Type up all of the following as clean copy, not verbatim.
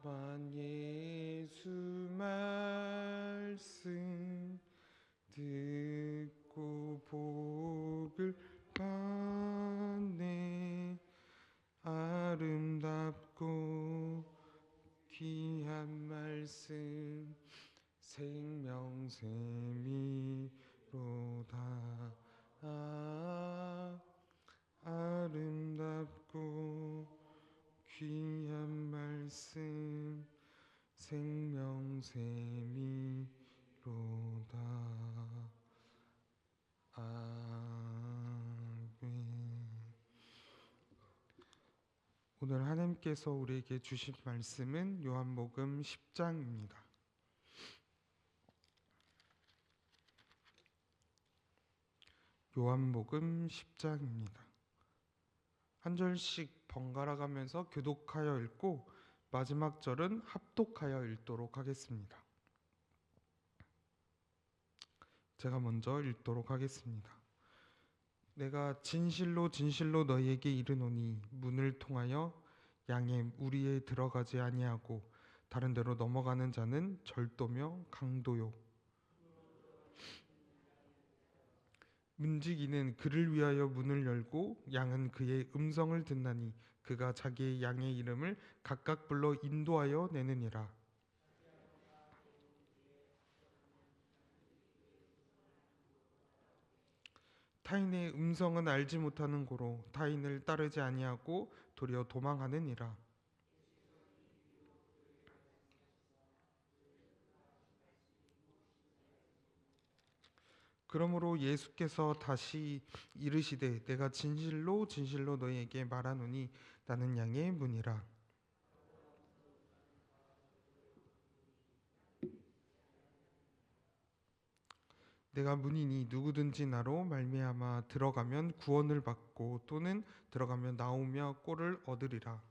또한 예수 말씀 듣고 복을 받네. 아름답고 귀한 말씀 생명샘이로다. 아름답고 귀한 말씀 생명샘이로다. 아멘. 오늘 하나님께서 우리에게 주신 말씀은 요한복음 10장입니다. 요한복음 10장입니다. 한 절씩 번갈아 가면서 교독하여 읽고 마지막 절은 합독하여 읽도록 하겠습니다. 제가 먼저 읽도록 하겠습니다. 내가 진실로 진실로 너희에게 이르노니 문을 통하여 양의 무리에 들어가지 아니하고 다른 데로 넘어가는 자는 절도며 강도요 문지기는 그를 위하여 문을 열고 양은 그의 음성을 듣나니 그가 자기의 양의 이름을 각각 불러 인도하여 내느니라. 타인의 음성은 알지 못하는 고로 타인을 따르지 아니하고 도리어 도망하느니라. 그러므로 예수께서 다시 이르시되 내가 진실로 진실로 너희에게 말하노니 나는 양의 문이라. 내가 문이니 누구든지 나로 말미암아 들어가면 구원을 받고 또는 들어가면 나오며 꼴을 얻으리라.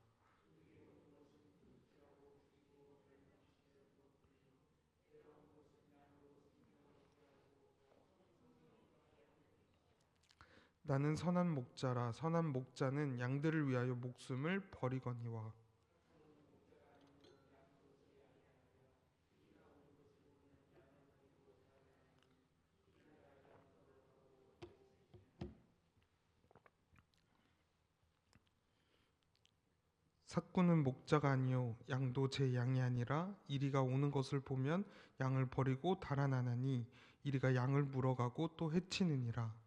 나는 선한 목자라. 선한 목자는 양들을 위하여 목숨을 버리거니와. 삭구는 목자가 아니요 양도 제 양이 아니라 이리가 오는 것을 보면 양을 버리고 달아나나니 이리가 양을 물어가고 또 해치느니라.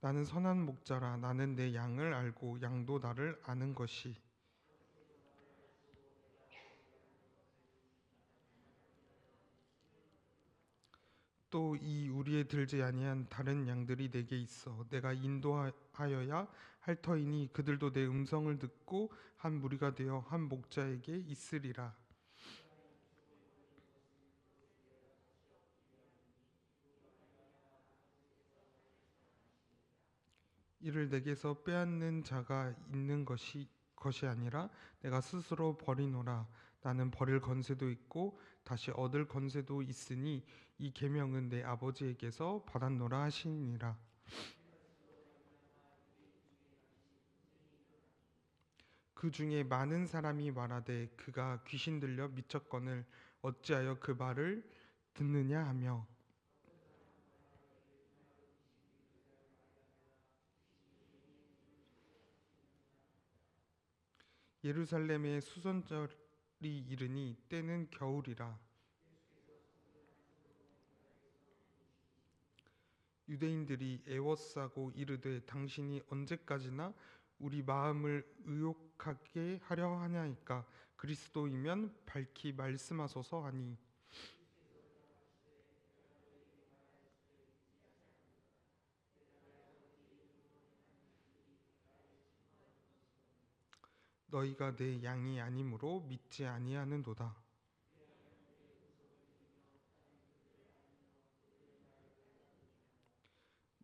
나는 선한 목자라. 나는 내 양을 알고 양도 나를 아는 것이. 또 이 우리에 들지 아니한 다른 양들이 내게 있어 내가 인도하여야 할 터이니 그들도 내 음성을 듣고 한 무리가 되어 한 목자에게 있으리라. 이를 내게서 빼앗는 자가 있는 것이 아니라 내가 스스로 버리노라. 나는 버릴 권세도 있고 다시 얻을 권세도 있으니 이 계명은 내 아버지에게서 받았노라 하시니라. 그 중에 많은 사람이 말하되 그가 귀신 들려 미쳤거늘 어찌하여 그 말을 듣느냐 하며 예루살렘의 수선절이 이르니 때는 겨울이라. 유대인들이 애워싸고 이르되 당신이 언제까지나 우리 마음을 의욕하게 하려 하냐이까. 그리스도이면 밝히 말씀하소서 하니 너희가 내 양이 아니므로 믿지 아니하는도다.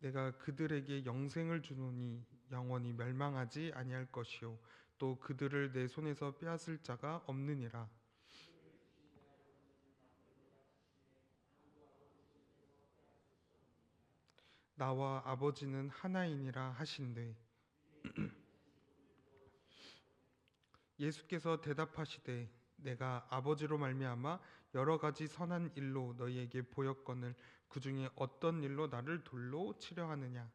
내가 그들에게 영생을 주노니 영원히 멸망하지 아니할 것이요 또 그들을 내 손에서 빼앗을 자가 없느니라. 나와 아버지는 하나이니라 하신대 예수께서 대답하시되 내가 아버지로 말미암아 여러 가지 선한 일로 너희에게 보였거늘 그 중에 어떤 일로 나를 돌로 치려 하느냐.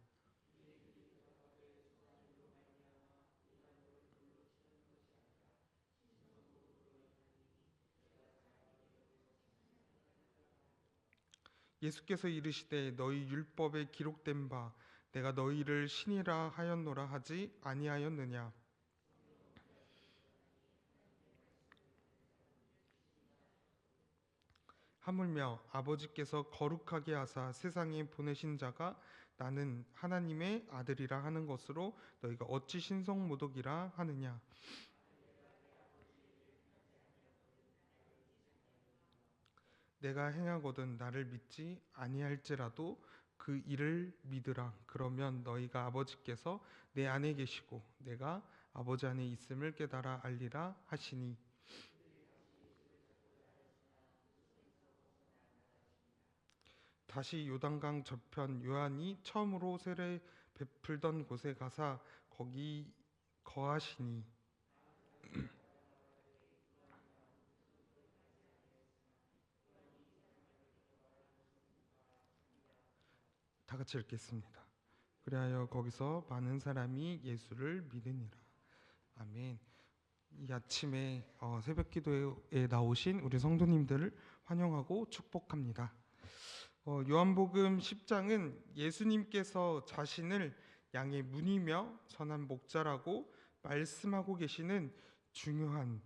예수께서 이르시되 너희 율법에 기록된 바 내가 너희를 신이라 하였노라 하지 아니하였느냐. 하물며 아버지께서 거룩하게 하사 세상에 보내신 자가 나는 하나님의 아들이라 하는 것으로 너희가 어찌 신성모독이라 하느냐. 내가 행하거든 나를 믿지 아니할지라도 그 일을 믿으라. 그러면 너희가 아버지께서 내 안에 계시고 내가 아버지 안에 있음을 깨달아 알리라 하시니. 다시 요단강 저편 요한이 처음으로 세례 베풀던 곳에 가사 거기 거하시니. 다 같이 읽겠습니다. 그리하여 거기서 많은 사람이 예수를 믿으니라. 아멘. 이 아침에 새벽 기도에 나오신 우리 성도님들을 환영하고 축복합니다. 요한복음 10장은 예수님께서 자신을 양의 문이며 선한 목자라고 말씀하고 계시는 중요한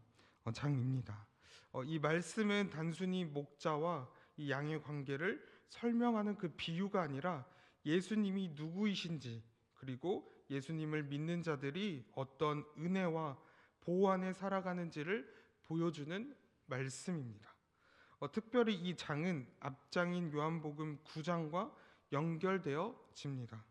장입니다. 이 말씀은 단순히 목자와 이 양의 관계를 설명하는 그 비유가 아니라 예수님이 누구이신지, 그리고 예수님을 믿는 자들이 어떤 은혜와 보호 안에 살아가는지를 보여주는 말씀입니다. 특별히 이 장은 앞장인 요한복음 9장과 연결되어집니다.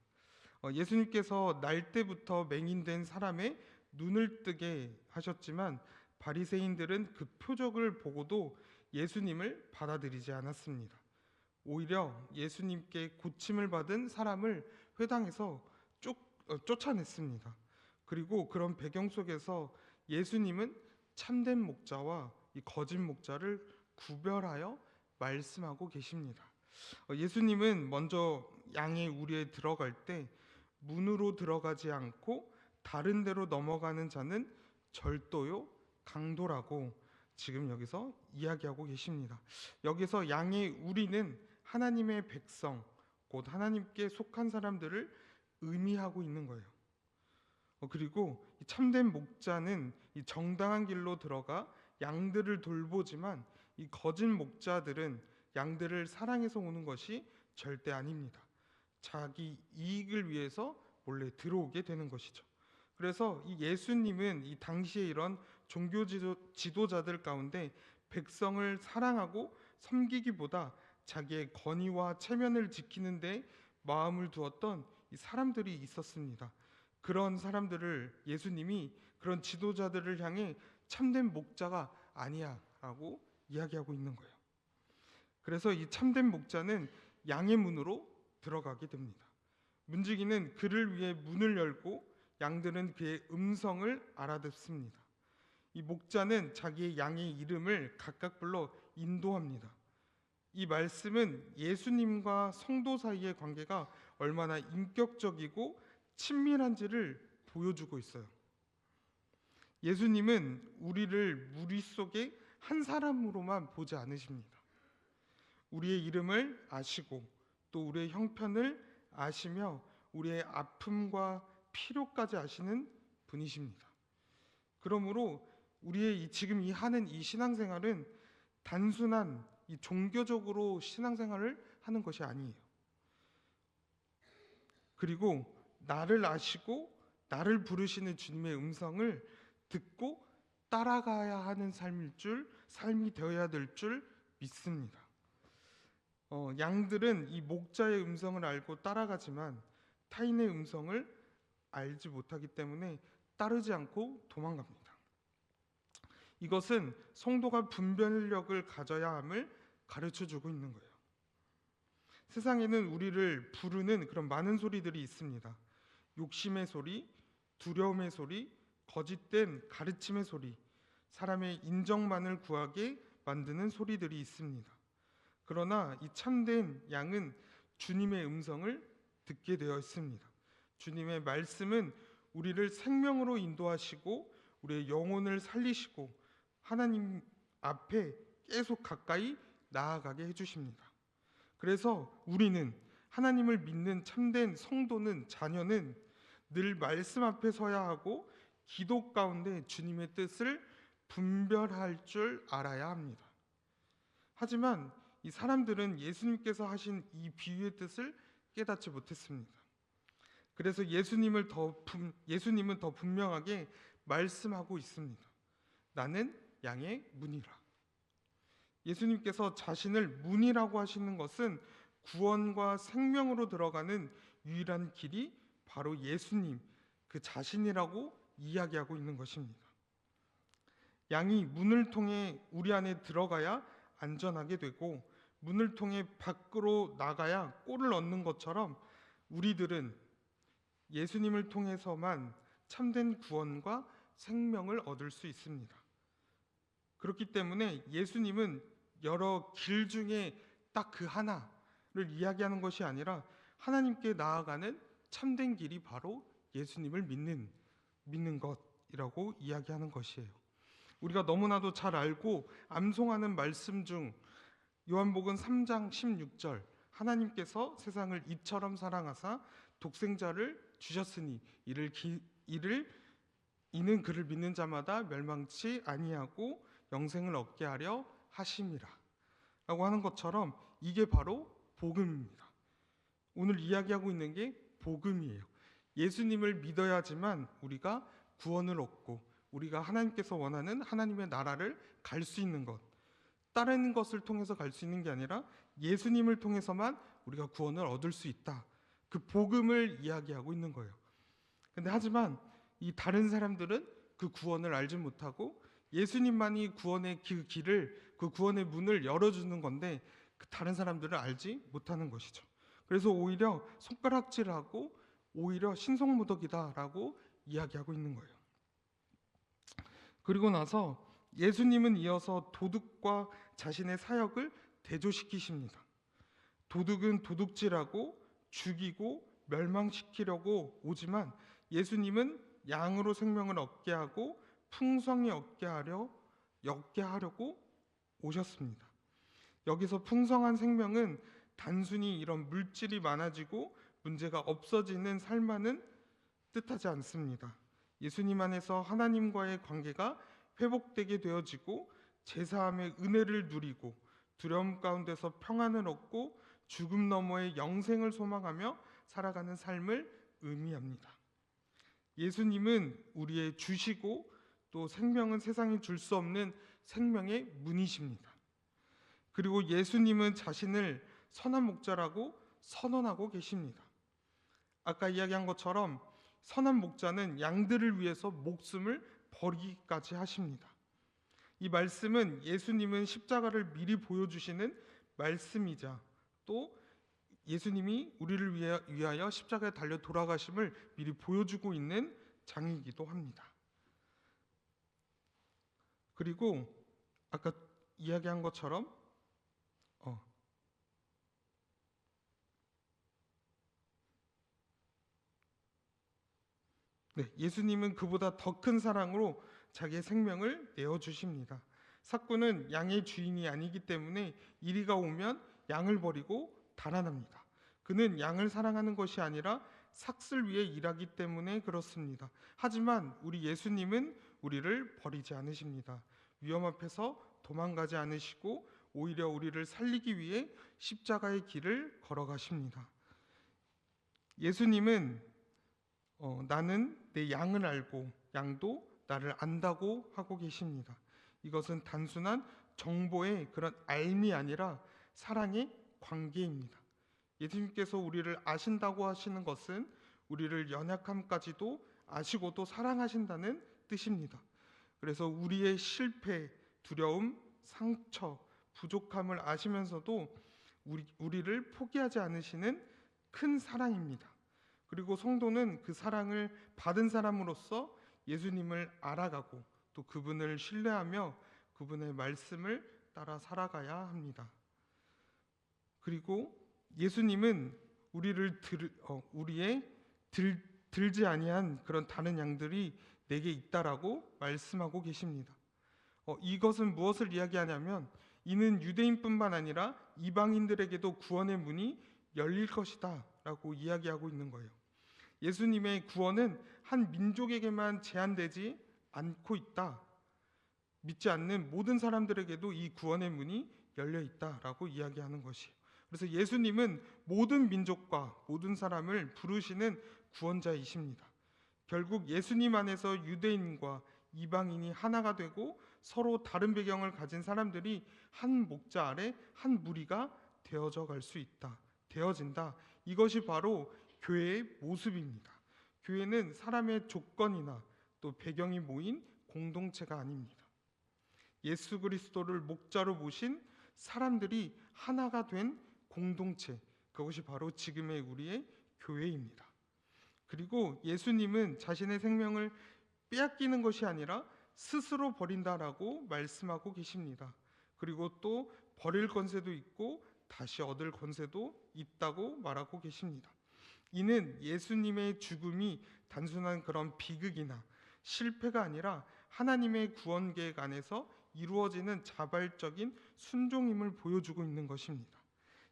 예수님께서 날 때부터 맹인된 사람의 눈을 뜨게 하셨지만 바리새인들은 그 표적을 보고도 예수님을 받아들이지 않았습니다. 오히려 예수님께 고침을 받은 사람을 회당에서 쫓아냈습니다. 그리고 그런 배경 속에서 예수님은 참된 목자와 이 거짓 목자를 구별하여 말씀하고 계십니다. 예수님은 먼저 양의 우리에 들어갈 때 문으로 들어가지 않고 다른 데로 넘어가는 자는 절도요 강도라고 지금 여기서 이야기하고 계십니다. 여기서 양의 우리는 하나님의 백성, 곧 하나님께 속한 사람들을 의미하고 있는 거예요. 그리고 이 참된 목자는 이 정당한 길로 들어가 양들을 돌보지만 이 거짓 목자들은 양들을 사랑해서 오는 것이 절대 아닙니다. 자기 이익을 위해서 몰래 들어오게 되는 것이죠. 그래서 이 예수님은 이 당시에 이런 종교 지도자들 가운데 백성을 사랑하고 섬기기보다 자기의 권위와 체면을 지키는 데 마음을 두었던 이 사람들이 있었습니다. 그런 사람들을 예수님이 그런 지도자들을 향해 참된 목자가 아니야 라고 이야기하고 있는 거예요. 그래서 이 참된 목자는 양의 문으로 들어가게 됩니다. 문지기는 그를 위해 문을 열고 양들은 그의 음성을 알아듣습니다. 이 목자는 자기의 양의 이름을 각각 불러 인도합니다. 이 말씀은 예수님과 성도 사이의 관계가 얼마나 인격적이고 친밀한지를 보여주고 있어요. 예수님은 우리를 무리 속에 한 사람으로만 보지 않으십니다. 우리의 이름을 아시고 또 우리의 형편을 아시며 우리의 아픔과 필요까지 아시는 분이십니다. 그러므로 우리의 지금 하는 이 신앙생활은 단순한 이 종교적으로 신앙생활을 하는 것이 아니에요. 그리고 나를 아시고 나를 부르시는 주님의 음성을 듣고 따라가야 하는 삶이 되어야 될 줄 믿습니다. 양들은 이 목자의 음성을 알고 따라가지만 타인의 음성을 알지 못하기 때문에 따르지 않고 도망갑니다. 이것은 성도가 분별력을 가져야 함을 가르쳐주고 있는 거예요. 세상에는 우리를 부르는 그런 많은 소리들이 있습니다. 욕심의 소리, 두려움의 소리, 거짓된 가르침의 소리, 사람의 인정만을 구하게 만드는 소리들이 있습니다. 그러나 이 참된 양은 주님의 음성을 듣게 되어 있습니다. 주님의 말씀은 우리를 생명으로 인도하시고 우리의 영혼을 살리시고 하나님 앞에 계속 가까이 나아가게 해주십니다. 그래서 우리는, 하나님을 믿는 참된 성도는, 자녀는 늘 말씀 앞에 서야 하고 기도 가운데 주님의 뜻을 분별할 줄 알아야 합니다. 하지만 이 사람들은 예수님께서 하신 이 비유의 뜻을 깨닫지 못했습니다. 그래서 예수님은 더 분명하게 말씀하고 있습니다. 나는 양의 문이라. 예수님께서 자신을 문이라고 하시는 것은 구원과 생명으로 들어가는 유일한 길이 바로 예수님 그 자신이라고 이야기하고 있는 것입니다. 양이 문을 통해 우리 안에 들어가야 안전하게 되고 문을 통해 밖으로 나가야 꼴을 얻는 것처럼 우리들은 예수님을 통해서만 참된 구원과 생명을 얻을 수 있습니다. 그렇기 때문에 예수님은 여러 길 중에 딱 그 하나를 이야기하는 것이 아니라 하나님께 나아가는 참된 길이 바로 예수님을 믿는 것이라고 이야기하는 것이에요. 우리가 너무나도 잘 알고 암송하는 말씀 중 요한복음 3장 16절, 하나님께서 세상을 이처럼 사랑하사 독생자를 주셨으니 이는 그를 믿는 자마다 멸망치 아니하고 영생을 얻게 하려 하심이라 라고 하는 것처럼 이게 바로 복음입니다. 오늘 이야기하고 있는 게 복음이에요. 예수님을 믿어야지만 우리가 구원을 얻고 우리가 하나님께서 원하는 하나님의 나라를 갈 수 있는 것, 다른 것을 통해서 갈 수 있는 게 아니라 예수님을 통해서만 우리가 구원을 얻을 수 있다. 그 복음을 이야기하고 있는 거예요. 근데 하지만 이 다른 사람들은 그 구원을 알지 못하고 예수님만이 구원의 그 길을, 그 구원의 문을 열어주는 건데 그 다른 사람들은 알지 못하는 것이죠. 그래서 오히려 손가락질하고 오히려 신성모독이다라고 이야기하고 있는 거예요. 그리고 나서 예수님은 이어서 도둑과 자신의 사역을 대조시키십니다. 도둑은 도둑질하고 죽이고 멸망시키려고 오지만 예수님은 양으로 생명을 얻게 하고 풍성히 얻게 하려고 오셨습니다. 여기서 풍성한 생명은 단순히 이런 물질이 많아지고 문제가 없어지는 삶만은 뜻하지 않습니다. 예수님 안에서 하나님과의 관계가 회복되게 되어지고 제사함의 은혜를 누리고 두려움 가운데서 평안을 얻고 죽음 너머의 영생을 소망하며 살아가는 삶을 의미합니다. 예수님은 우리의 주시고 또 생명은 세상이 줄 수 없는 생명의 문이십니다. 그리고 예수님은 자신을 선한 목자라고 선언하고 계십니다. 아까 이야기한 것처럼 선한 목자는 양들을 위해서 목숨을 버리기까지 하십니다. 이 말씀은 예수님은 십자가를 미리 보여주시는 말씀이자 또 예수님이 우리를 위하여 십자가에 달려 돌아가심을 미리 보여주고 있는 장이기도 합니다. 그리고 아까 이야기한 것처럼 예수님은 그보다 더 큰 사랑으로 자기의 생명을 내어주십니다. 삭구는 양의 주인이 아니기 때문에 이리가 오면 양을 버리고 달아납니다. 그는 양을 사랑하는 것이 아니라 삭슬 위해 일하기 때문에 그렇습니다. 하지만 우리 예수님은 우리를 버리지 않으십니다. 위험 앞에서 도망가지 않으시고 오히려 우리를 살리기 위해 십자가의 길을 걸어가십니다. 예수님은 나는 내 양을 알고 양도 나를 안다고 하고 계십니다. 이것은 단순한 정보의 그런 알미 아니라 사랑의 관계입니다. 예수님께서 우리를 아신다고 하시는 것은 우리를 연약함까지도 아시고도 사랑하신다는 뜻입니다. 그래서 우리의 실패, 두려움, 상처, 부족함을 아시면서도 우리를 포기하지 않으시는 큰 사랑입니다. 그리고 성도는 그 사랑을 받은 사람으로서 예수님을 알아가고 또 그분을 신뢰하며 그분의 말씀을 따라 살아가야 합니다. 그리고 예수님은 우리의 들지 아니한 그런 다른 양들이 내게 있다라고 말씀하고 계십니다. 이것은 무엇을 이야기하냐면 이는 유대인뿐만 아니라 이방인들에게도 구원의 문이 열릴 것이다 라고 이야기하고 있는 거예요. 예수님의 구원은 한 민족에게만 제한되지 않고 있다. 믿지 않는 모든 사람들에게도 이 구원의 문이 열려 있다라고 이야기하는 것이에요. 그래서 예수님은 모든 민족과 모든 사람을 부르시는 구원자이십니다. 결국 예수님 안에서 유대인과 이방인이 하나가 되고 서로 다른 배경을 가진 사람들이 한 목자 아래 한 무리가 되어져 갈 수 있다. 되어진다. 이것이 바로 교회의 모습입니다. 교회는 사람의 조건이나 또 배경이 모인 공동체가 아닙니다. 예수 그리스도를 목자로 모신 사람들이 하나가 된 공동체, 그것이 바로 지금의 우리의 교회입니다. 그리고 예수님은 자신의 생명을 빼앗기는 것이 아니라 스스로 버린다라고 말씀하고 계십니다. 그리고 또 버릴 권세도 있고 다시 얻을 권세도 있다고 말하고 계십니다. 이는 예수님의 죽음이 단순한 그런 비극이나 실패가 아니라 하나님의 구원 계획 안에서 이루어지는 자발적인 순종임을 보여주고 있는 것입니다.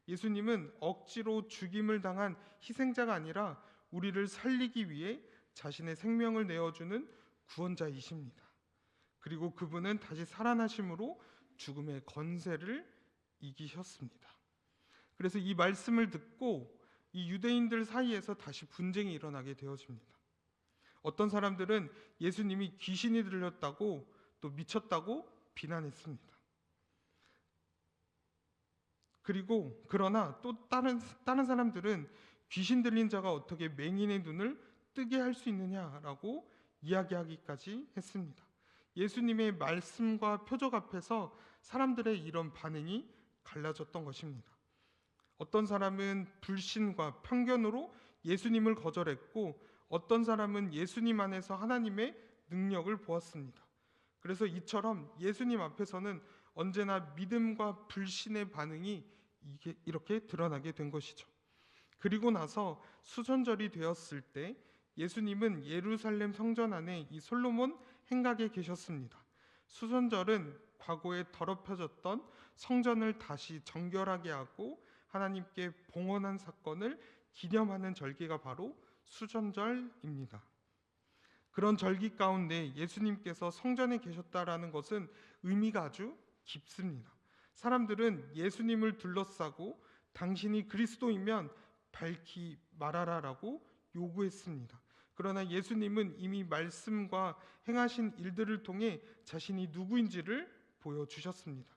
예수님은 억지로 죽임을 당한 희생자가 아니라 우리를 살리기 위해 자신의 생명을 내어주는 구원자이십니다. 그리고 그분은 다시 살아나심으로 죽음의 권세를 이기셨습니다. 그래서 이 말씀을 듣고 이 유대인들 사이에서 다시 분쟁이 일어나게 되어집니다. 어떤 사람들은 예수님이 귀신이 들렸다고 또 미쳤다고 비난했습니다. 그리고 그러나 또 다른 사람들은 귀신 들린 자가 어떻게 맹인의 눈을 뜨게 할 수 있느냐라고 이야기하기까지 했습니다. 예수님의 말씀과 표적 앞에서 사람들의 이런 반응이 갈라졌던 것입니다. 어떤 사람은 불신과 편견으로 예수님을 거절했고 어떤 사람은 예수님 안에서 하나님의 능력을 보았습니다. 그래서 이처럼 예수님 앞에서는 언제나 믿음과 불신의 반응이 이렇게 드러나게 된 것이죠. 그리고 나서 수전절이 되었을 때 예수님은 예루살렘 성전 안에 이 솔로몬 행각에 계셨습니다. 수전절은 과거에 더럽혀졌던 성전을 다시 정결하게 하고 하나님께 봉헌한 사건을 기념하는 절기가 바로 수전절입니다. 그런 절기 가운데 예수님께서 성전에 계셨다라는 것은 의미가 아주 깊습니다. 사람들은 예수님을 둘러싸고 당신이 그리스도이면 밝히 말하라라고 요구했습니다. 그러나 예수님은 이미 말씀과 행하신 일들을 통해 자신이 누구인지를 보여주셨습니다.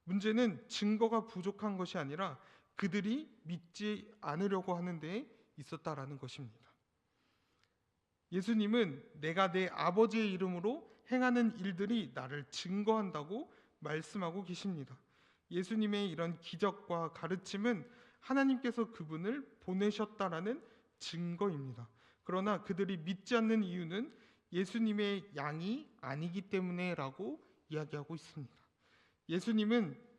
문제는 증거가 부족한 것이 아니라 그들이 믿지 않으려고 하는 데에 있었다라는 것입니다. 예수님은 내가 내 아버지의 이름으로 행하는 일들이 나를 증거한다고 말씀하고 계십니다. 예수님의 이런 기적과 가르침은 하나님께서 그분을 보내셨다라는 증거입니다. 그러나 그들이 믿지 않는 이유는 예수님의 양이 아니기 때문에라고 이야기하고 있습니다.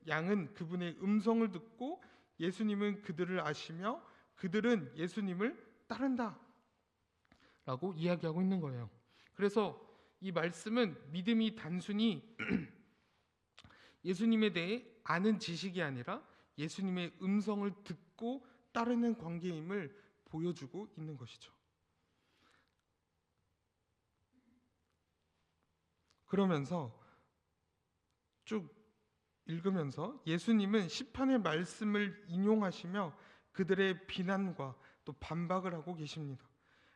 양은 그분의 음성을 듣고 예수님은 그들을 아시며 그들은 예수님을 따른다 라고 이야기하고 있는 거예요. 그래서 이 말씀은 믿음이 단순히 예수님에 대해 아는 지식이 아니라 예수님의 음성을 듣고 따르는 관계임을 보여주고 있는 것이죠. 그러면서 쭉 읽으면서 예수님은 시편의 말씀을 인용하시며 그들의 비난과 또 반박을 하고 계십니다.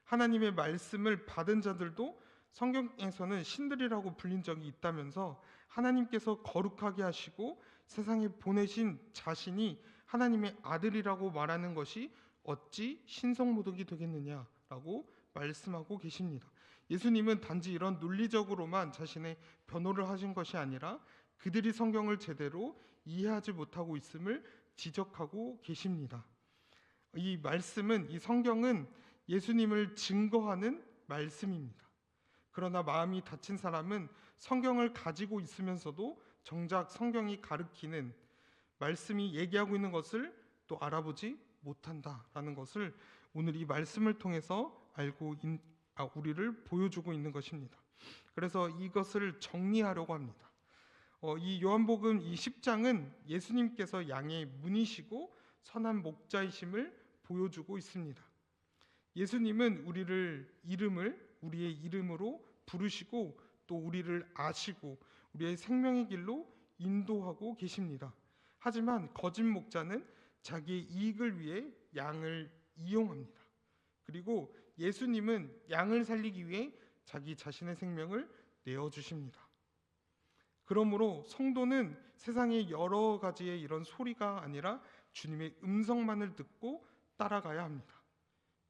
하나님의 말씀을 받은 자들도 성경에서는 신들이라고 불린 적이 있다면서 하나님께서 거룩하게 하시고 세상에 보내신 자신이 하나님의 아들이라고 말하는 것이 어찌 신성모독이 되겠느냐라고 말씀하고 계십니다. 예수님은 단지 이런 논리적으로만 자신의 변호를 하신 것이 아니라 그들이 성경을 제대로 이해하지 못하고 있음을 지적하고 계십니다. 이 성경은 예수님을 증거하는 말씀입니다. 그러나 마음이 닫힌 사람은 성경을 가지고 있으면서도 정작 성경이 가르치는 말씀이 얘기하고 있는 것을 또 알아보지 못한다라는 것을 오늘 이 말씀을 통해서 우리를 보여주고 있는 것입니다. 그래서 이것을 정리하려고 합니다. 이 요한복음 이 10장은 예수님께서 양의 문이시고 선한 목자이심을 보여주고 있습니다. 예수님은 우리의 이름으로 부르시고 또 우리를 아시고 우리의 생명의 길로 인도하고 계십니다. 하지만 거짓 목자는 자기의 이익을 위해 양을 이용합니다. 그리고 예수님은 양을 살리기 위해 자기 자신의 생명을 내어주십니다. 그러므로 성도는 세상의 여러 가지의 이런 소리가 아니라 주님의 음성만을 듣고 따라가야 합니다.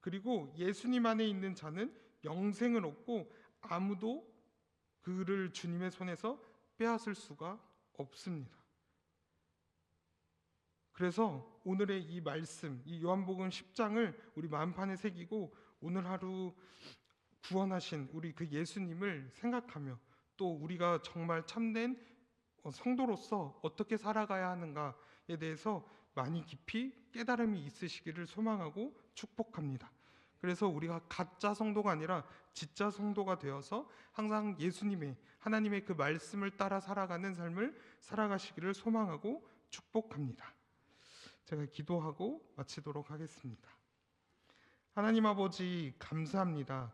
그리고 예수님 안에 있는 자는 영생을 얻고 아무도 그를 주님의 손에서 빼앗을 수가 없습니다. 그래서 오늘의 이 말씀, 이 요한복음 10장을 우리 마음판에 새기고 오늘 하루 구원하신 우리 그 예수님을 생각하며 또 우리가 정말 참된 성도로서 어떻게 살아가야 하는가에 대해서 많이 깊이 깨달음이 있으시기를 소망하고 축복합니다. 그래서 우리가 가짜 성도가 아니라 진짜 성도가 되어서 항상 예수님의 하나님의 그 말씀을 따라 살아가는 삶을 살아가시기를 소망하고 축복합니다. 제가 기도하고 마치도록 하겠습니다. 하나님 아버지 감사합니다.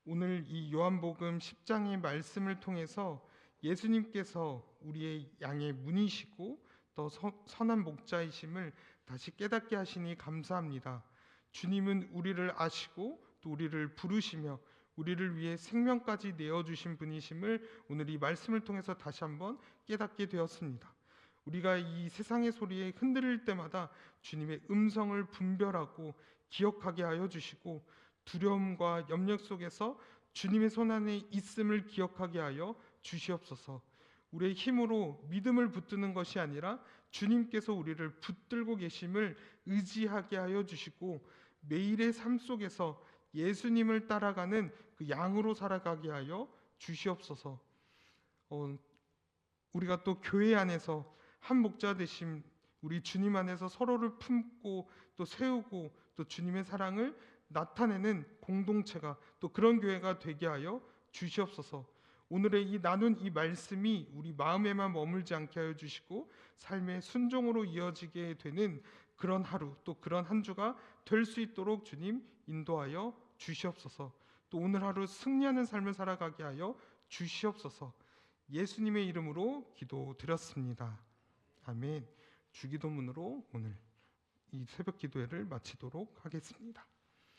오늘 이 요한복음 10장의 말씀을 통해서 예수님께서 우리의 양의 문이시고 또 선한 목자이심을 다시 깨닫게 하시니 감사합니다. 주님은 우리를 아시고 또 우리를 부르시며 우리를 위해 생명까지 내어주신 분이심을 오늘 이 말씀을 통해서 다시 한번 깨닫게 되었습니다. 우리가 이 세상의 소리에 흔들릴 때마다 주님의 음성을 분별하고 기억하게 하여 주시고 두려움과 염려 속에서 주님의 손 안에 있음을 기억하게 하여 주시옵소서. 우리의 힘으로 믿음을 붙드는 것이 아니라 주님께서 우리를 붙들고 계심을 의지하게 하여 주시고 매일의 삶 속에서 예수님을 따라가는 그 양으로 살아가게 하여 주시옵소서. 우리가 또 교회 안에서 한 목자 되심 우리 주님 안에서 서로를 품고 또 세우고 또 주님의 사랑을 나타내는 공동체가 또 그런 교회가 되게 하여 주시옵소서. 오늘의 이 나눈 이 말씀이 우리 마음에만 머물지 않게 하여 주시고 삶의 순종으로 이어지게 되는 그런 하루 또 그런 한 주가 될 수 있도록 주님 인도하여 주시옵소서. 또 오늘 하루 승리하는 삶을 살아가게 하여 주시옵소서. 예수님의 이름으로 기도드렸습니다. 아멘. 주기도문으로 오늘 이 새벽 기도회를 마치도록 하겠습니다.